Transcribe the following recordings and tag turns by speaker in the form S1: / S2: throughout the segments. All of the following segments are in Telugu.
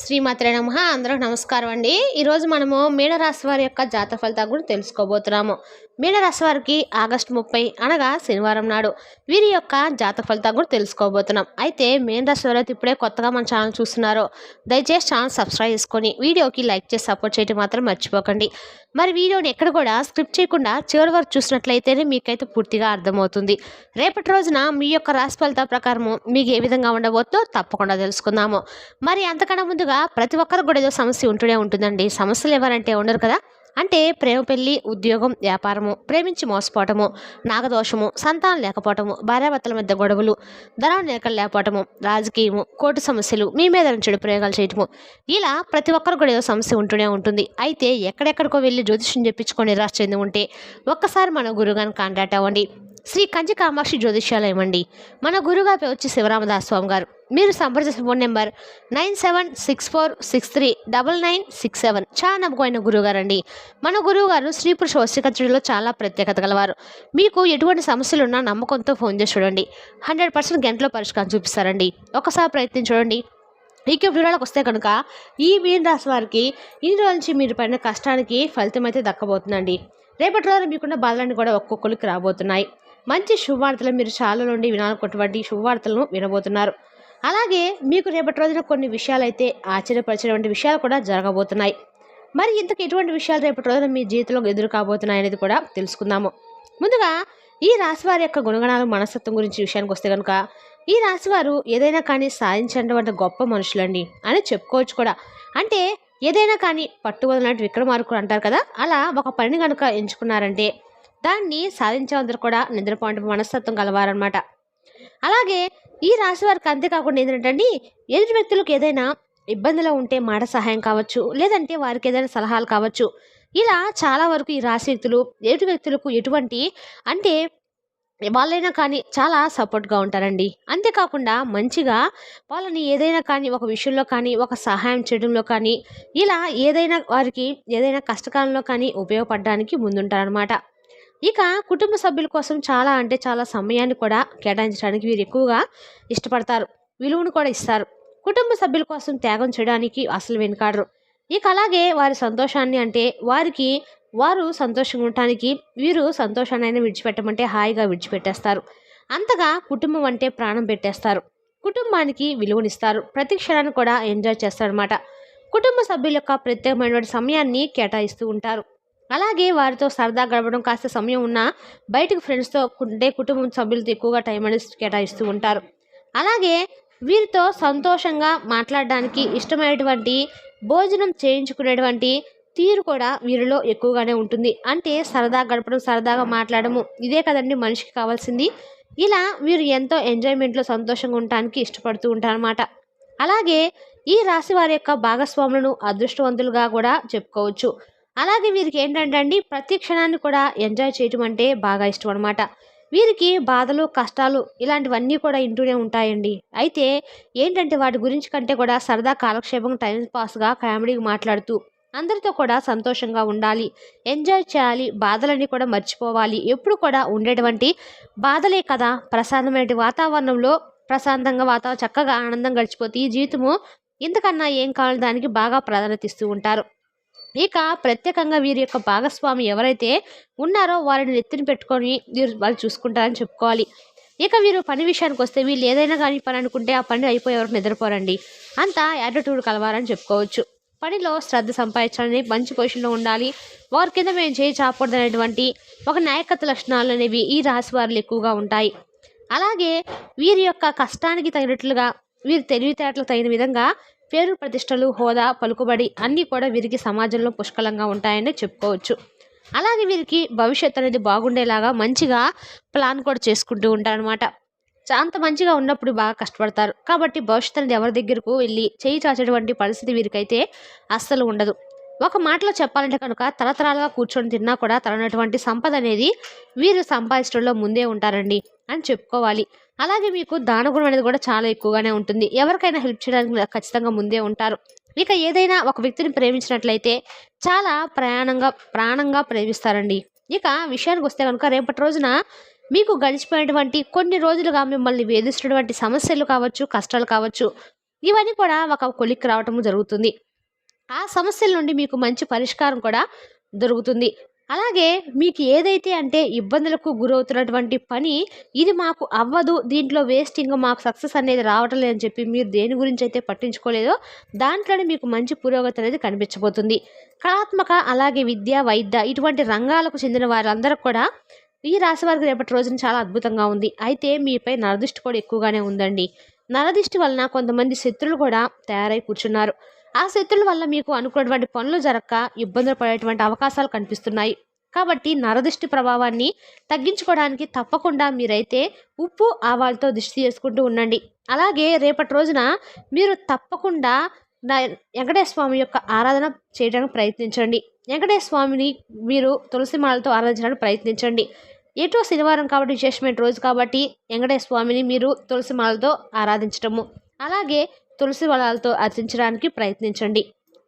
S1: శ్రీమాత్రే నమః. అందరికి నమస్కారం అండి. ఈరోజు మనము మీనరాశి వారి యొక్క జాతక ఫలితాల గురించి తెలుసుకోబోతున్నాము. మీనరాశి వారికి ఆగస్టు 30 అనగా శనివారం నాడు వీరి యొక్క జాతక ఫలితాల గురించి తెలుసుకోబోతున్నాం. అయితే మీనరాశి వారు అయితే ఇప్పుడే కొత్తగా మన ఛానల్ చూస్తున్నారో దయచేసి ఛానల్ సబ్స్క్రైబ్ చేసుకొని వీడియోకి లైక్ చేసి సపోర్ట్ చేయడం మాత్రం మర్చిపోకండి. మరి వీడియోని ఎక్కడ కూడా స్క్రిప్ట్ చేయకుండా చివరి వరకు చూసినట్లయితేనే మీకైతే పూర్తిగా అర్థమవుతుంది. రేపటి రోజున మీ యొక్క రాశి ఫలితాల ప్రకారము మీకు ఏ విధంగా ఉండబోతుందో తప్పకుండా తెలుసుకుందాము. మరి అంతకన్నా ముందుగా ప్రతి ఒక్కరికి కూడా ఏదో సమస్య ఉంటూనే ఉంటుందండి. సమస్యలు ఎవరంటే ఉండరు కదా. అంటే ప్రేమ పెళ్లి, ఉద్యోగం, వ్యాపారము, ప్రేమించి మోసపోవటము, నాగదోషము, సంతానం లేకపోవటము, భార్యాభర్తల మధ్య గొడవలు, ధనం నిలకడ లేకపోవటము, రాజకీయము, కోర్టు సమస్యలు, మీ మీద చెడు ప్రయోగాలు చేయటము, ఇలా ప్రతి ఒక్కరు కూడా ఏదో సమస్య ఉంటూనే ఉంటుంది. అయితే ఎక్కడెక్కడికో వెళ్ళి జ్యోతిష్యం చెప్పించుకొని నిరాశ చెంది ఉంటే ఒక్కసారి మన గురుగారిని కాంటాక్ట్ అవ్వండి. శ్రీ కంచి కామాక్షి జ్యోతిష్యాలయం అండి. మన గురుగారు వచ్చి శివరామదాస్ స్వామి గారు. మీరు సంప్రదించిన ఫోన్ నెంబర్ 9764639967. చాలా నమ్మకమైన గురువుగారు అండి. మన గురువుగారు స్త్రీ పురుష వశీకరణలో చాలా ప్రత్యేకత గలవారు. మీకు ఎటువంటి సమస్యలు ఉన్నా నమ్మకంతో ఫోన్ చేసి చూడండి. 100% గంటలో పరిష్కారం చూపిస్తారండి. ఒకసారి ప్రయత్నించి చూడండి. ఇక వివరాలకు వస్తే కనుక ఈ మీన రాశి వారికి ఇన్ని రోజుల నుంచి మీరు పడిన కష్టానికి ఫలితం అయితే దక్కబోతుందండి. రేపటి రోజు మీకున్న బాధలన్నీ కూడా ఒక్కొక్కరికి రాబోతున్నాయి. మంచి శుభవార్తలు మీరు చాలా నుండి వినాలనుకున్నటువంటి శుభవార్తలను వినబోతున్నారు. అలాగే మీకు రేపటి రోజున కొన్ని విషయాలు అయితే ఆశ్చర్యపరిచేటువంటి విషయాలు కూడా జరగబోతున్నాయి. మరి ఇంతకు ఎటువంటి విషయాలు రేపటి రోజున మీ జీవితంలో ఎదురు కాబోతున్నాయి అనేది కూడా తెలుసుకుందాము. ముందుగా ఈ రాశివారి యొక్క గుణగణాలు, మనస్తత్వం గురించి విషయానికి వస్తే కనుక ఈ రాశివారు ఏదైనా కానీ సాధించినటువంటి గొప్ప మనుషులండి అని చెప్పుకోవచ్చు కూడా. అంటే ఏదైనా కానీ పట్టువదలనట్టు విక్రమార్కుడు అంటారు కదా, అలా ఒక పనిని కనుక ఎంచుకున్నారంటే దాన్ని సాధించేందరూ కూడా నిద్రపోవడం మనస్తత్వం కలవారనమాట. అలాగే ఈ రాశి వారికి అంతేకాకుండా ఏంటంటే ఎదుటి వ్యక్తులకు ఏదైనా ఇబ్బందిలో ఉంటే మాట సహాయం కావచ్చు, లేదంటే వారికి ఏదైనా సలహాలు కావచ్చు. ఇలా చాలా వరకు ఈ రాశి వ్యక్తులు ఎదుటి వ్యక్తులకు ఎటువంటి అంటే వాళ్ళైనా కానీ చాలా సపోర్ట్గా ఉంటారండి. అంతేకాకుండా మంచిగా వాళ్ళని ఏదైనా కానీ ఒక విషయంలో కానీ ఒక సహాయం చేయడంలో కానీ ఇలా ఏదైనా వారికి ఏదైనా కష్టకాలంలో కానీ ఉపయోగపడడానికి ముందుంటారనమాట. ఇక కుటుంబ సభ్యుల కోసం చాలా అంటే చాలా సమయాన్ని కూడా కేటాయించడానికి వీరు ఎక్కువగా ఇష్టపడతారు, విలువను కూడా ఇస్తారు. కుటుంబ సభ్యుల కోసం త్యాగం చేయడానికి అసలు వెనుకాడరు. ఇక అలాగే వారి సంతోషాన్ని అంటే వారు సంతోషంగా ఉండటానికి వీరు సంతోషాన్ని అయినా విడిచిపెట్టమంటే హాయిగా విడిచిపెట్టేస్తారు. అంతగా కుటుంబం అంటే ప్రాణం పెట్టేస్తారు. కుటుంబానికి విలువనిస్తారు. ప్రతి క్షణాన్ని కూడా ఎంజాయ్ చేస్తారనమాట. కుటుంబ సభ్యుల యొక్క ప్రత్యేకమైనటువంటి సమయాన్ని కేటాయిస్తూ ఉంటారు. అలాగే వారితో సరదా గడపడం, కాస్త సమయం ఉన్నా బయటకు ఫ్రెండ్స్తో ఉంటే కుటుంబం సభ్యులతో ఎక్కువగా టైం అనేది కేటాయిస్తూ ఉంటారు. అలాగే వీరితో సంతోషంగా మాట్లాడడానికి ఇష్టమైనటువంటి భోజనం చేయించుకునేటువంటి తీరు కూడా వీరిలో ఎక్కువగానే ఉంటుంది. అంటే సరదా గడపడం, సరదాగా మాట్లాడము, ఇదే కదండి మనిషికి కావాల్సింది. ఇలా వీరు ఎంతో ఎంజాయ్మెంట్లో సంతోషంగా ఉండటానికి ఇష్టపడుతూ ఉంటారన్నమాట. అలాగే ఈ రాశి వారి యొక్క భాగస్వాములను అదృష్టవంతులుగా కూడా చెప్పుకోవచ్చు. అలాగే వీరికి ఏంటంటే ప్రతి క్షణాన్ని కూడా ఎంజాయ్ చేయటం అంటే బాగా ఇష్టం అనమాట. వీరికి బాధలు, కష్టాలు ఇలాంటివన్నీ కూడా ఇంటూనే ఉంటాయండి. అయితే ఏంటంటే వాటి గురించి కంటే కూడా సరదా కాలక్షేపం, టైం పాస్గా కామెడీగా మాట్లాడుతూ అందరితో కూడా సంతోషంగా ఉండాలి, ఎంజాయ్ చేయాలి, బాధలన్నీ కూడా మర్చిపోవాలి. ఎప్పుడు కూడా ఉండేటువంటి బాధలే కదా ప్రశాంతమైన వాతావరణంలో ప్రశాంతంగా చక్కగా ఆనందం గడిచిపోతే ఈ జీవితము ఇంతకన్నా ఏం కావాలి దానికి బాగా ప్రాధాన్యత ఇస్తూ ఉంటారు. ఇక ప్రత్యేకంగా వీరి యొక్క భాగస్వామి ఎవరైతే ఉన్నారో వారిని నెత్తిని పెట్టుకొని వాళ్ళు చూసుకుంటారని చెప్పుకోవాలి. ఇక వీరు పని విషయానికి వస్తే వీళ్ళు ఏదైనా కానీ పని అనుకుంటే ఆ పని అయిపోయే వరకు నిద్రపోరండి. అంతా యాటిట్యూడ్ కలవారని చెప్పుకోవచ్చు. పనిలో శ్రద్ధ సంపాదించాలని, మంచి పొజిషన్లో ఉండాలి, వారి కింద మేము చేయి చాపకూడదు అనేటువంటి ఒక నాయకత్వ లక్షణాలు అనేవి ఈ రాశి వారిలో ఎక్కువగా ఉంటాయి. అలాగే వీరి యొక్క కష్టానికి తగినట్లుగా వీరి తెలివితేటలకు తగిన విధంగా పేరు ప్రతిష్టలు, హోదా, పలుకుబడి అన్నీ కూడా వీరికి సమాజంలో పుష్కలంగా ఉంటాయని చెప్పుకోవచ్చు. అలాగే వీరికి భవిష్యత్తు అనేది బాగుండేలాగా మంచిగా ప్లాన్ కూడా చేసుకుంటూ ఉంటారనమాట. అంత మంచిగా ఉన్నప్పుడు బాగా కష్టపడతారు. కాబట్టి భవిష్యత్తు అనేది ఎవరి దగ్గరకు వెళ్ళి చేయి చాచేటువంటి పరిస్థితి వీరికైతే అస్సలు ఉండదు. ఒక మాటలో చెప్పాలంటే కనుక తరతరాలుగా కూర్చొని తిన్నా కూడా తరనటువంటి సంపద అనేది వీరు సంపాదించడంలో ముందే ఉంటారండి అని చెప్పుకోవాలి. అలాగే మీకు దానగుణం అనేది కూడా చాలా ఎక్కువగానే ఉంటుంది. ఎవరికైనా హెల్ప్ చేయడానికి ఖచ్చితంగా ముందే ఉంటారు. ఇక ఏదైనా ఒక వ్యక్తిని ప్రేమించినట్లయితే చాలా ప్రాణంగా ప్రేమిస్తారండి. ఇక విషయానికి వస్తే కనుక రేపటి రోజున మీకు గడిచిపోయినటువంటి కొన్ని రోజులుగా మిమ్మల్ని వేధిస్తున్నటువంటి సమస్యలు కావచ్చు, కష్టాలు కావచ్చు, ఇవన్నీ కూడా ఒక కొలిక్కి రావటం జరుగుతుంది. ఆ సమస్యల నుండి మీకు మంచి పరిష్కారం కూడా దొరుకుతుంది. అలాగే మీకు ఏదైతే అంటే ఇబ్బందులకు గురవుతున్నటువంటి పని, ఇది మాకు అవ్వదు, దీంట్లో వేస్ట్, ఇంక మాకు సక్సెస్ అనేది రావటం లేదని చెప్పి మీరు దేని గురించి అయితే పట్టించుకోలేదో దాంట్లోనే మీకు మంచి పురోగతి అనేది కనిపించబోతుంది. కళాత్మక, అలాగే విద్య, వైద్య ఇటువంటి రంగాలకు చెందిన వారందరూ కూడా ఈ రాశి వారికి రేపటి రోజున చాలా అద్భుతంగా ఉంది. అయితే మీపై నరదృష్టి కూడా ఎక్కువగానే ఉందండి. నరదృష్టి వలన కొంతమంది శత్రులు కూడా తయారై కూర్చున్నారు. ఆ శత్రుల వల్ల మీకు అనుకున్నటువంటి పనులు జరగక ఇబ్బందులు పడేటువంటి అవకాశాలు కనిపిస్తున్నాయి. కాబట్టి నరదృష్టి ప్రభావాన్ని తగ్గించుకోవడానికి తప్పకుండా మీరైతే ఉప్పు, ఆవాలతో దిష్టి చేసుకుంటూ ఉండండి. అలాగే రేపటి రోజున మీరు తప్పకుండా వెంకటేశ్వర స్వామి యొక్క ఆరాధన చేయడానికి ప్రయత్నించండి. వెంకటేశ్వర స్వామిని మీరు తులసి మాలతో ఆరాధించడానికి ప్రయత్నించండి. ఏటో శనివారం కాబట్టి, విశేషమైన రోజు కాబట్టి వెంకటేశ్వర స్వామిని మీరు తులసి మాలతో ఆరాధించటము, అలాగే తులసి దళాలతో అర్చించడానికి ప్రయత్నించండి.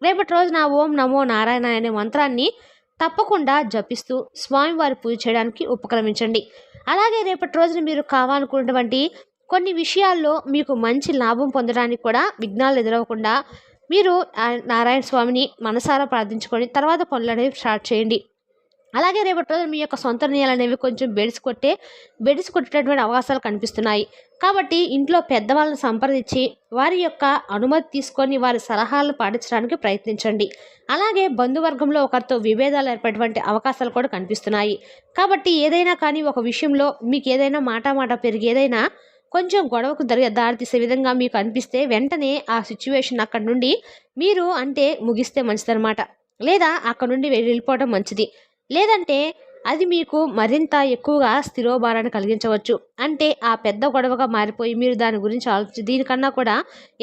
S1: రేపటి రోజున ఓం నమో నారాయణ అనే మంత్రాన్ని తప్పకుండా జపిస్తూ స్వామివారి పూజ చేయడానికి ఉపక్రమించండి. అలాగే రేపటి రోజున మీరు కావాలనుకున్నటువంటి కొన్ని విషయాల్లో మీకు మంచి లాభం పొందడానికి కూడా విఘ్నాలు ఎదురవ్వకుండా మీరు నారాయణ స్వామిని మనసారా ప్రార్థించుకొని తర్వాత పనులు అనేవి స్టార్ట్ చేయండి. అలాగే రేపటి రోజున మీ యొక్క సొంత నిర్ణయాలు అనేవి కొంచెం బెడిసి కొట్టేటటువంటి అవకాశాలు కనిపిస్తున్నాయి. కాబట్టి ఇంట్లో పెద్దవాళ్ళని సంప్రదించి వారి యొక్క అనుమతి తీసుకొని వారి సలహాలను పాటించడానికి ప్రయత్నించండి. అలాగే బంధువర్గంలో ఒకరితో విభేదాలు ఏర్పడేటువంటి అవకాశాలు కూడా కనిపిస్తున్నాయి. కాబట్టి ఏదైనా కానీ ఒక విషయంలో మీకు ఏదైనా మాట పెరిగి ఏదైనా కొంచెం గొడవకు దారితీసే విధంగా మీకు అనిపిస్తే వెంటనే ఆ సిచ్యువేషన్ అక్కడి నుండి మీరు ముగిస్తే మంచిదన్నమాట. లేదా అక్కడ నుండి వెళ్ళిపోవడం మంచిది. లేదంటే అది మీకు మరింత ఎక్కువగా స్థిరోభారాన్ని కలిగించవచ్చు. ఆ పెద్ద గొడవగా మారిపోయి మీరు దాని గురించి ఆలోచించి దీనికన్నా కూడా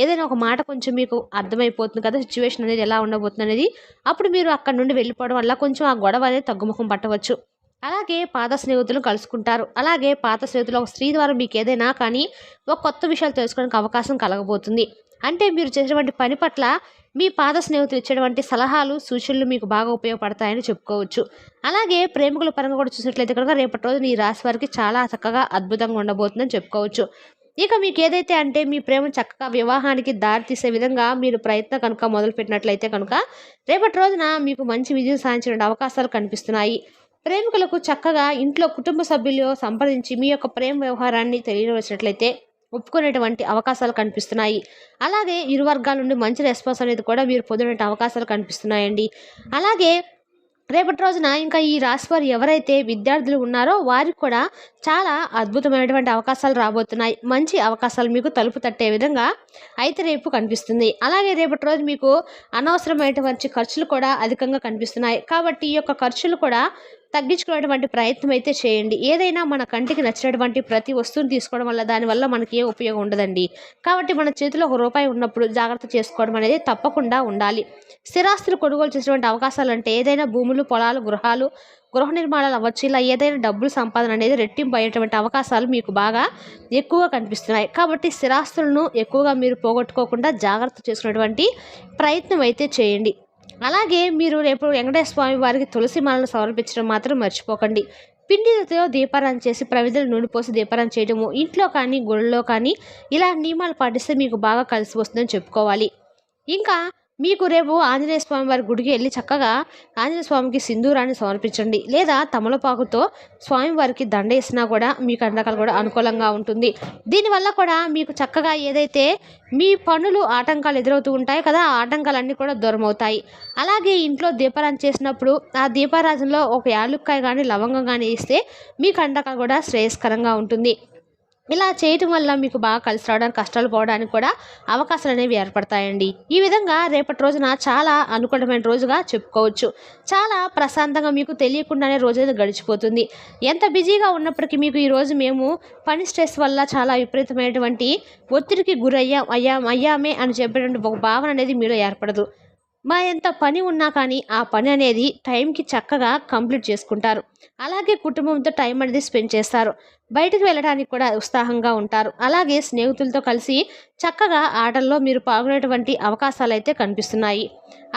S1: ఏదైనా ఒక మాట కొంచెం మీకు అర్థమైపోతుంది కదా సిచ్యువేషన్ అనేది ఎలా ఉండబోతుంది అనేది. అప్పుడు మీరు అక్కడి నుండి వెళ్ళిపోవడం వల్ల కొంచెం ఆ గొడవ అనేది తగ్గుముఖం పట్టవచ్చు. అలాగే పాత స్నేహితులను కలుసుకుంటారు. అలాగే పాత స్నేహితులు ఒక స్త్రీ ద్వారా మీకు ఏదైనా కానీ ఒక కొత్త విషయాలు తెలుసుకోవడానికి అవకాశం కలగబోతుంది. మీరు చేసేటువంటి పని పట్ల మీ పాత స్నేహితులు ఇచ్చేటువంటి సలహాలు, సూచనలు మీకు బాగా ఉపయోగపడతాయని చెప్పుకోవచ్చు. అలాగే ప్రేమికుల పరంగా కూడా చూసినట్లయితే కనుక రేపటి రోజున ఈ రాశి వారికి చాలా చక్కగా అద్భుతంగా ఉండబోతుందని చెప్పుకోవచ్చు. ఇక మీకు ఏదైతే మీ ప్రేమ చక్కగా వివాహానికి దారితీసే విధంగా మీరు ప్రయత్నం కనుక మొదలుపెట్టినట్లయితే కనుక రేపటి రోజున మీకు మంచి విజయం సాధించే అవకాశాలు కనిపిస్తున్నాయి. ప్రేమికులకు చక్కగా ఇంట్లో కుటుంబ సభ్యులు సంప్రదించి మీ యొక్క ప్రేమ వ్యవహారాన్ని తెలియవచ్చినట్లయితే ఒప్పుకునేటువంటి అవకాశాలు కనిపిస్తున్నాయి. అలాగే ఇరు వర్గాల నుండి మంచి రెస్పాన్స్ అనేది కూడా మీరు పొందే అవకాశాలు కనిపిస్తున్నాయండి. అలాగే రేపటి రోజున ఇంకా ఈ రాశి వారు ఎవరైతే విద్యార్థులు ఉన్నారో వారికి కూడా చాలా అద్భుతమైనటువంటి అవకాశాలు రాబోతున్నాయి. మంచి అవకాశాలు మీకు తలుపు తట్టే విధంగా అయితే రేపు కనిపిస్తుంది. అలాగే రేపటి రోజు మీకు అనవసరమైనటువంటి ఖర్చులు కూడా అధికంగా కనిపిస్తున్నాయి. కాబట్టి ఈ యొక్క ఖర్చులు కూడా తగ్గించుకునేటువంటి ప్రయత్నం అయితే చేయండి. ఏదైనా మన కంటికి నచ్చినటువంటి ప్రతి వస్తువుని తీసుకోవడం వల్ల దానివల్ల మనకి ఏ ఉపయోగం ఉండదండి. కాబట్టి మన చేతిలో ₹1 ఉన్నప్పుడు జాగ్రత్త చేసుకోవడం అనేది తప్పకుండా ఉండాలి. స్థిరాస్తులు కొనుగోలు చేసేటువంటి అవకాశాలు ఏదైనా భూములు, పొలాలు, గృహ నిర్మాణాలు అవ్వచ్చు. ఇలా ఏదైనా డబ్బులు సంపాదన అనేది రెట్టింపు అయ్యేటువంటి అవకాశాలు మీకు బాగా ఎక్కువగా కనిపిస్తున్నాయి. కాబట్టి స్థిరాస్తులను ఎక్కువగా మీరు పోగొట్టుకోకుండా జాగ్రత్త చేసుకునేటువంటి ప్రయత్నం అయితే చేయండి. అలాగే మీరు రేపు వెంకటేశ్వర స్వామి వారికి తులసి మాలను సమర్పించడం మాత్రం మర్చిపోకండి. పిండితో దీపారాధన చేసి ప్రమిదలు నూనె పోసి దీపారాధన చేయడము, ఇంట్లో కానీ గుళ్ళలో కానీ ఇలా నియమాలు పాటిస్తే మీకు బాగా కలిసి వస్తుందని చెప్పుకోవాలి. ఇంకా మీకు రేపు ఆంజనేయ స్వామి వారి గుడికి వెళ్ళి చక్కగా ఆంజనేయ స్వామికి సింధూరాన్ని సమర్పించండి. లేదా తమలపాకుతో స్వామివారికి దండ వేసినా కూడా మీకు అన్ని రకాలు కూడా అనుకూలంగా ఉంటుంది. దీనివల్ల కూడా మీకు చక్కగా ఏదైతే మీ పనులు ఆటంకాలు ఎదురవుతూ ఉంటాయి కదా, ఆ ఆటంకాలన్నీ కూడా దూరం అవుతాయి. అలాగే ఇంట్లో దీపారాధన చేసినప్పుడు ఆ దీపారాధనలో ఒక యాలుక్కాయ కానీ లవంగం కానీ వేస్తే మీకు అన్ని రకాలు కూడా శ్రేయస్కరంగా ఉంటుంది. ఇలా చేయటం వల్ల మీకు బాగా కలిసి రావడానికి, కష్టాలు పోవడానికి కూడా అవకాశాలు అనేవి ఏర్పడతాయండి. ఈ విధంగా రేపటి రోజున చాలా అనుకూలమైన రోజుగా చెప్పుకోవచ్చు. చాలా ప్రశాంతంగా మీకు తెలియకుండానే రోజు అనేది గడిచిపోతుంది. ఎంత బిజీగా ఉన్నప్పటికీ మీకు ఈరోజు మేము పని స్ట్రెస్ వల్ల చాలా విపరీతమైనటువంటి ఒత్తిడికి అయ్యామే అని చెప్పేటువంటి ఒక భావన అనేది మీలో ఏర్పడదు. ఎంత పని ఉన్నా కానీ ఆ పని అనేది టైంకి చక్కగా కంప్లీట్ చేసుకుంటారు. అలాగే కుటుంబంతో టైం అనేది స్పెండ్ చేస్తారు. బయటకు వెళ్ళడానికి కూడా ఉత్సాహంగా ఉంటారు. అలాగే స్నేహితులతో కలిసి చక్కగా ఆటల్లో మీరు పాల్గొనేటువంటి అవకాశాలు అయితే కనిపిస్తున్నాయి.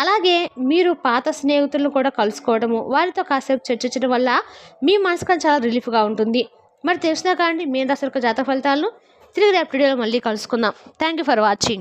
S1: అలాగే మీరు పాత స్నేహితులను కూడా కలుసుకోవడము, వారితో కాసేపు చర్చించడం వల్ల మీ మనసుకు చాలా రిలీఫ్గా ఉంటుంది. మరి తెలిసినా కానీ మీన రాశి యొక్క జాతక ఫలితాలను తిరిగి రేపు వీడియోలో మళ్ళీ కలుసుకుందాం. Thank you for watching.